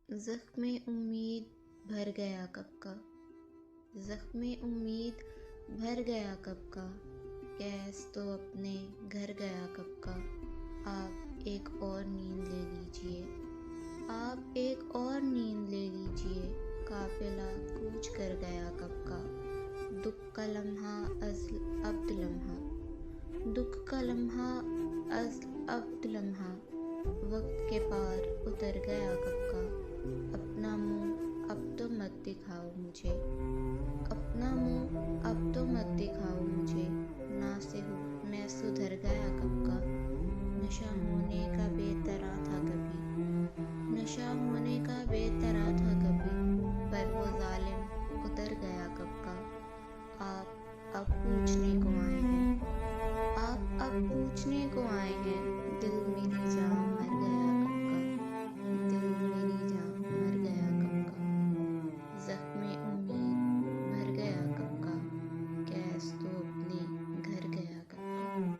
زخم امید بھر گیا کب کا، زخم امید بھر گیا کب کا، گیس تو اپنے گھر گیا کب کا۔ آپ ایک اور نیند لے لیجئے، آپ ایک اور نیند لے لیجئے، قافلہ کوچ کر گیا کب کا۔ دکھ کا لمحہ ازل ابد لمحہ، دکھ کا لمحہ ازل ابد لمحہ، وقت کے پار اتر گیا کب کا۔ اپنا منہ اب تو مت دکھاؤ مجھے، اپنا منہ اب تو مت دکھاؤ مجھے، میں سدھر گیا کب کا۔ نشہ ہونے کا بے طرح تھا کبھی، نشہ ہونے کا بے طرح تھا کبھی، پر وہ ظالم اتر گیا کب کا۔ آپ اب پوچھنے کو آئے ہیں، آپ اب پوچھنے کو آئے ہیں، دل میری جان